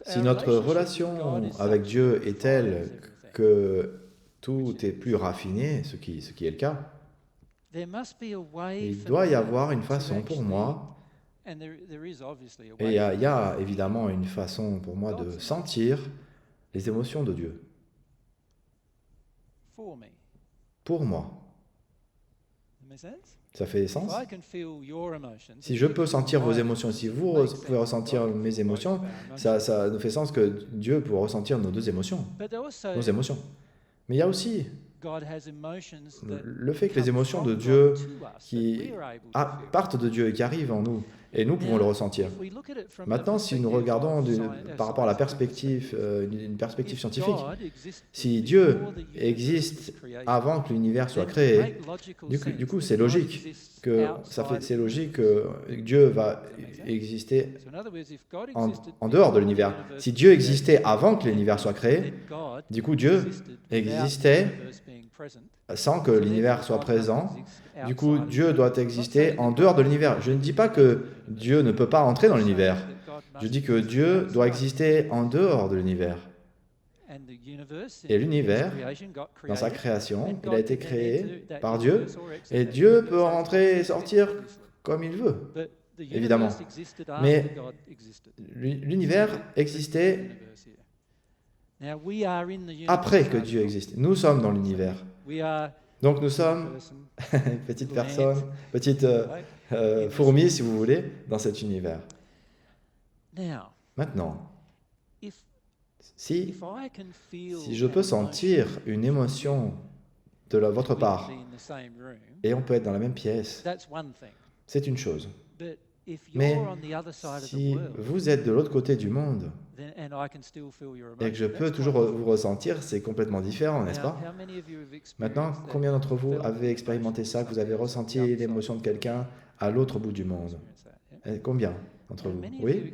Si notre relation avec Dieu est telle que tout est plus raffiné, ce qui est le cas, il doit y avoir une façon pour moi, et il y a évidemment une façon pour moi de sentir les émotions de Dieu, pour moi. Ça fait sens? Si je peux sentir vos émotions, si vous pouvez ressentir mes émotions, ça nous fait sens que Dieu peut ressentir nos deux émotions, nos émotions. Mais il y a aussi le fait que les émotions de Dieu qui partent de Dieu et qui arrivent en nous, et nous pouvons le ressentir. Maintenant, si nous regardons par rapport à la perspective, une perspective scientifique, si Dieu existe avant que l'univers soit créé, du coup c'est logique c'est logique que Dieu va exister en dehors de l'univers. Si Dieu existait avant que l'univers soit créé, du coup Dieu existait sans que l'univers soit présent. Du coup, Dieu doit exister en dehors de l'univers. Je ne dis pas que Dieu ne peut pas entrer dans l'univers. Je dis que Dieu doit exister en dehors de l'univers. Et l'univers, dans sa création, il a été créé par Dieu. Et Dieu peut rentrer et sortir comme il veut, évidemment. Mais l'univers existait après que Dieu existe. Nous sommes dans l'univers. Donc nous sommes une petite personne, petite fourmi, si vous voulez, dans cet univers. Maintenant, si je peux sentir une émotion de votre part, et on peut être dans la même pièce, c'est une chose. Mais si vous êtes de l'autre côté du monde, et que je peux toujours vous ressentir, c'est complètement différent, n'est-ce pas? Maintenant, combien d'entre vous avez expérimenté ça, que vous avez ressenti l'émotion de quelqu'un à l'autre bout du monde? Et combien d'entre vous? Oui?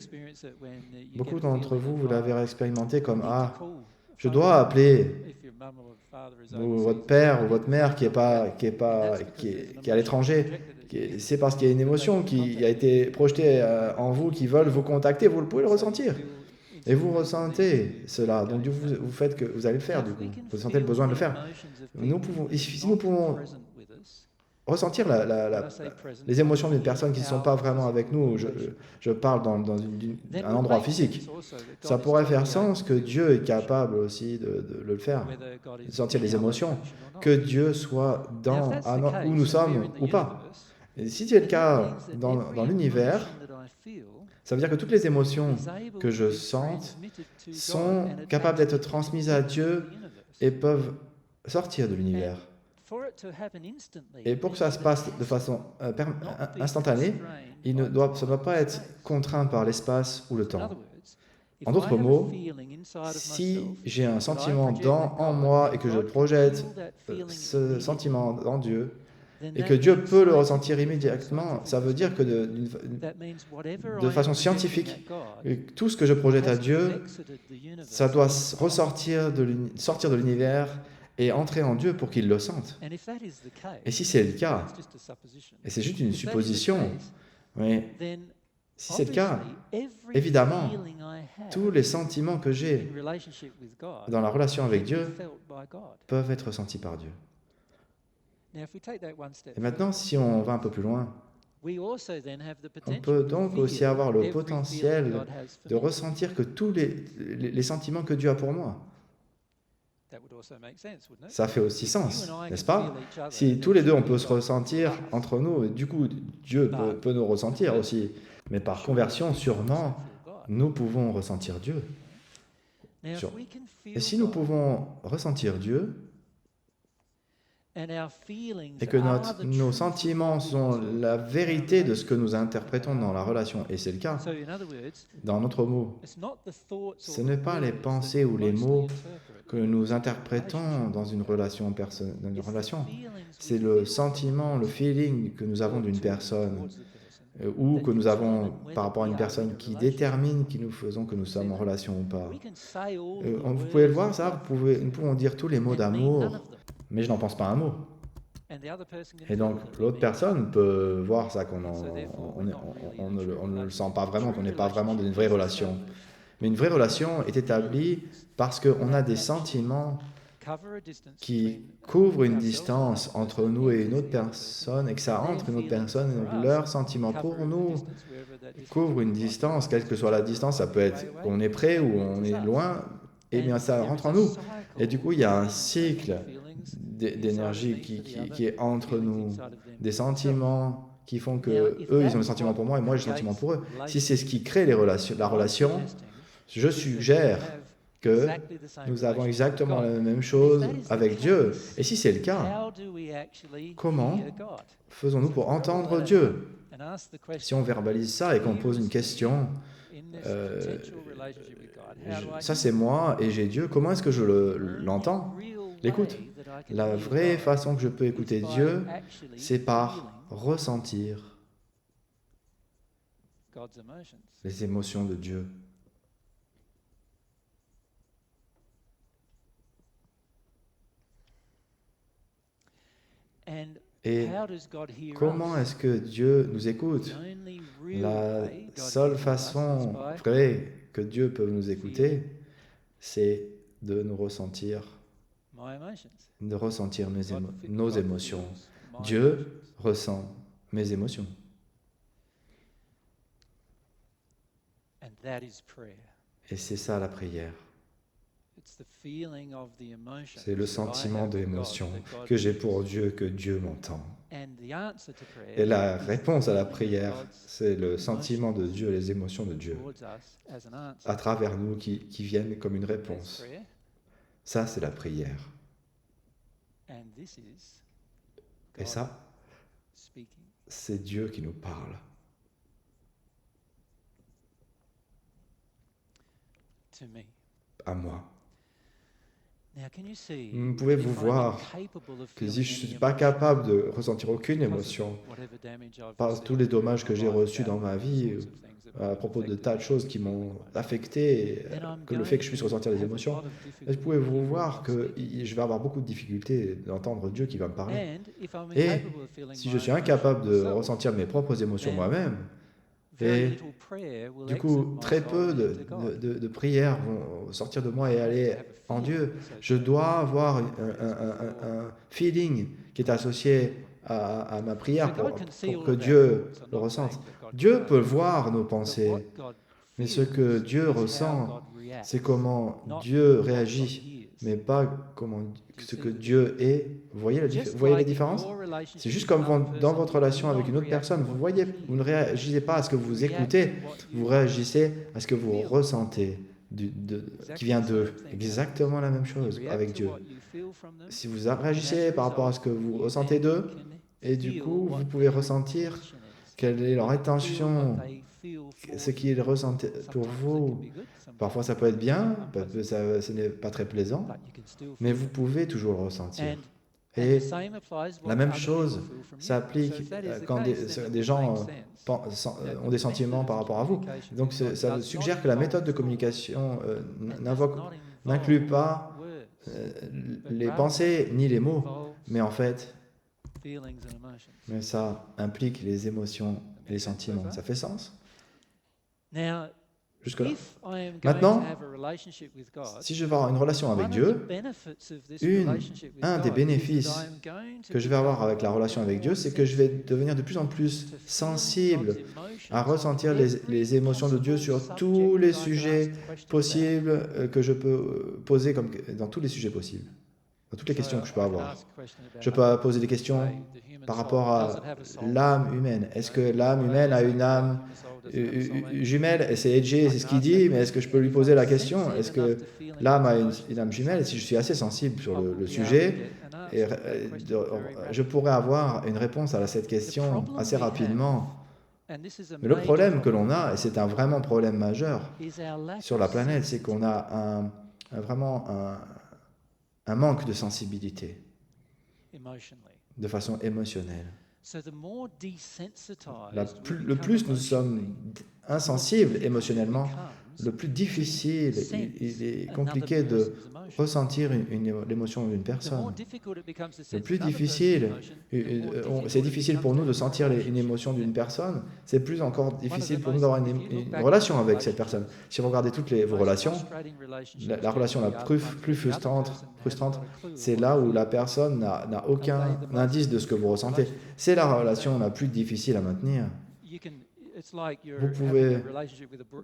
Beaucoup d'entre vous, vous l'avez expérimenté comme « Ah, je dois appeler votre père ou votre mère qui est à l'étranger. C'est parce qu'il y a une émotion qui a été projetée en vous, qui veulent vous contacter, vous pouvez le ressentir. Et vous ressentez cela, donc vous faites que vous allez le faire du coup. Vous sentez le besoin de le faire. Si nous pouvons ressentir les émotions d'une personne qui ne sont pas vraiment avec nous, je parle dans un endroit physique, ça pourrait faire sens que Dieu est capable aussi de le faire, de sentir les émotions, que Dieu soit où nous sommes ou pas. Et si c'est le cas dans l'univers, ça veut dire que toutes les émotions que je sente sont capables d'être transmises à Dieu et peuvent sortir de l'univers. Et pour que ça se passe de façon instantanée, ça ne doit pas être contraint par l'espace ou le temps. En d'autres mots, si j'ai un sentiment en moi et que je projette ce sentiment dans Dieu, et que Dieu peut le ressentir immédiatement, ça veut dire que de façon scientifique, tout ce que je projette à Dieu, ça doit sortir de l'univers et entrer en Dieu pour qu'il le sente. Et si c'est le cas, et c'est juste une supposition, mais si c'est le cas, évidemment, tous les sentiments que j'ai dans la relation avec Dieu peuvent être ressentis par Dieu. Et maintenant, si on va un peu plus loin, on peut donc aussi avoir le potentiel de ressentir que tous les sentiments que Dieu a pour moi. Ça fait aussi sens, n'est-ce pas? Si tous les deux on peut se ressentir entre nous, du coup Dieu peut nous ressentir aussi. Mais par conversion, sûrement, nous pouvons ressentir Dieu. Et si nous pouvons ressentir Dieu, et que nos sentiments sont la vérité de ce que nous interprétons dans la relation, et c'est le cas, dans notre mot, ce n'est pas les pensées ou les mots que nous interprétons dans une relation, c'est le sentiment, le feeling que nous avons d'une personne, ou que nous avons par rapport à une personne qui détermine qui nous faisons que nous sommes en relation ou pas. Vous pouvez le voir, ça, nous pouvons dire tous les mots d'amour, mais je n'en pense pas un mot. Et donc, l'autre personne peut voir ça, qu'on ne le sent pas vraiment, qu'on n'est pas vraiment dans une vraie relation. Mais une vraie relation est établie parce qu'on a des sentiments qui couvrent une distance entre nous et une autre personne, et que ça entre une autre personne, et donc leurs sentiments pour nous couvrent une distance, quelle que soit la distance, ça peut être qu'on est près ou on est loin, et bien ça rentre en nous. Et du coup, il y a un cycle d'énergie qui est entre nous, des sentiments qui font que eux, ils ont des sentiments pour moi et moi, j'ai des sentiments pour eux. Si c'est ce qui crée la relation, je suggère que nous avons exactement la même chose avec Dieu. Et si c'est le cas, comment faisons-nous pour entendre Dieu? Si on verbalise ça et qu'on pose une question, ça c'est moi et j'ai Dieu, comment est-ce que je l'entends? L'écoute. La vraie façon que je peux écouter Dieu, c'est par ressentir les émotions de Dieu. Et comment est-ce que Dieu nous écoute? La seule façon vraie que Dieu peut nous écouter, c'est de nous ressentir, de ressentir nos émotions. Dieu ressent mes émotions. Et c'est ça la prière. C'est le sentiment de l'émotion que j'ai pour Dieu, que Dieu m'entend. Et la réponse à la prière, c'est le sentiment de Dieu, les émotions de Dieu à travers nous qui viennent comme une réponse. Ça, c'est la prière. Et ça, c'est Dieu qui nous parle. À moi. Pouvez-vous voir que si je ne suis pas capable de ressentir aucune émotion par tous les dommages que j'ai reçus dans ma vie à propos de tas de choses qui m'ont affecté, que le fait que je puisse ressentir les émotions, pouvez-vous voir que je vais avoir beaucoup de difficultés d'entendre Dieu qui va me parler. Et si je suis incapable de ressentir mes propres émotions moi-même, et du coup, très peu de prières vont sortir de moi et aller en Dieu. Je dois avoir un feeling qui est associé à ma prière pour que Dieu le ressente. Dieu peut voir nos pensées, mais ce que Dieu ressent, c'est comment Dieu réagit, mais pas ce que Dieu est. Vous voyez la différence? C'est juste comme dans votre relation avec une autre personne, vous ne réagissez pas à ce que vous écoutez, vous réagissez à ce que vous ressentez, qui vient d'eux. Exactement la même chose avec Dieu. Si vous réagissez par rapport à ce que vous ressentez d'eux, et du coup, vous pouvez ressentir quelle est leur intention, ce qu'ils ressentent pour vous. Parfois, ça peut être bien, ce n'est pas très plaisant, mais vous pouvez toujours le ressentir. Et la même chose s'applique quand des gens ont des sentiments par rapport à vous. Donc, ça suggère que la méthode de communication n'inclut pas les pensées ni les mots, mais en fait, ça implique les émotions et les sentiments. Ça fait sens? Jusque-là. Maintenant, si je veux avoir une relation avec Dieu, un des bénéfices que je vais avoir avec la relation avec Dieu, c'est que je vais devenir de plus en plus sensible à ressentir les émotions de Dieu sur tous les sujets possibles que je peux poser, dans tous les sujets possibles, dans toutes les questions que je peux avoir. Je peux poser des questions par rapport à l'âme humaine. Est-ce que l'âme humaine a une âme jumelle? Et c'est Edgé, c'est ce qu'il dit, mais est-ce que je peux lui poser la question? Est-ce que l'âme a une âme jumelle? Et si je suis assez sensible sur le sujet, je pourrais avoir une réponse à cette question assez rapidement. Mais le problème que l'on a, et c'est vraiment problème majeur sur la planète, c'est qu'on a vraiment un manque de sensibilité de façon émotionnelle. Le plus nous sommes insensibles émotionnellement, le plus difficile, il est compliqué de ressentir l'émotion d'une personne. Le plus difficile, c'est difficile pour nous de sentir une émotion d'une personne, c'est plus encore difficile pour nous d'avoir une relation avec cette personne. Si vous regardez toutes vos relations, la relation la plus frustrante, c'est là où la personne n'a aucun indice de ce que vous ressentez. C'est la relation la plus difficile à maintenir.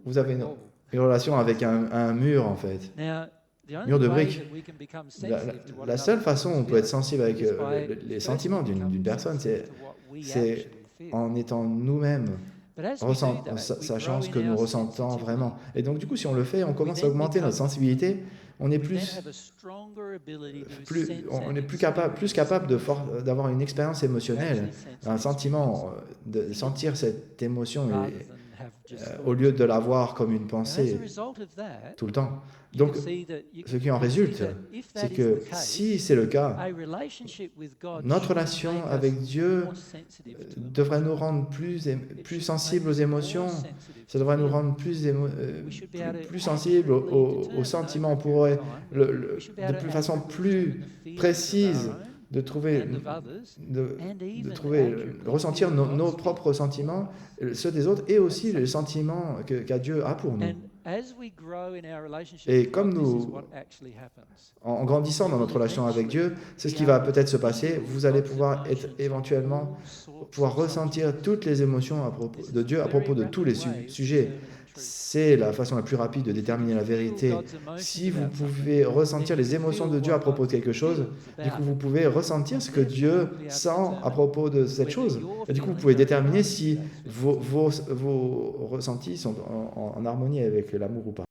Vous avez une relation avec un mur, en fait. Mur de briques. La seule façon où on peut être sensible avec les sentiments d'une personne, c'est en étant nous-mêmes, sachant ce que nous ressentons vraiment. Et donc, du coup, si on le fait, on commence à augmenter notre sensibilité, on est plus capable d'avoir une expérience émotionnelle, un sentiment, de sentir cette émotion au lieu de l'avoir comme une pensée tout le temps. Donc, ce qui en résulte, c'est que si c'est le cas, notre relation avec Dieu devrait nous rendre plus sensibles aux émotions, ça devrait nous rendre plus sensibles aux sentiments. On pourrait, de façon plus précise, ressentir nos propres sentiments, ceux des autres, et aussi les sentiments qu'a Dieu a pour nous. Et comme en grandissant dans notre relation avec Dieu, c'est ce qui va peut-être se passer. Vous allez éventuellement pouvoir ressentir toutes les émotions de Dieu à propos de tous les sujets. C'est la façon la plus rapide de déterminer la vérité. Si vous pouvez ressentir les émotions de Dieu à propos de quelque chose, du coup, vous pouvez ressentir ce que Dieu sent à propos de cette chose. Et du coup, vous pouvez déterminer si vos ressentis sont en harmonie avec l'amour ou pas.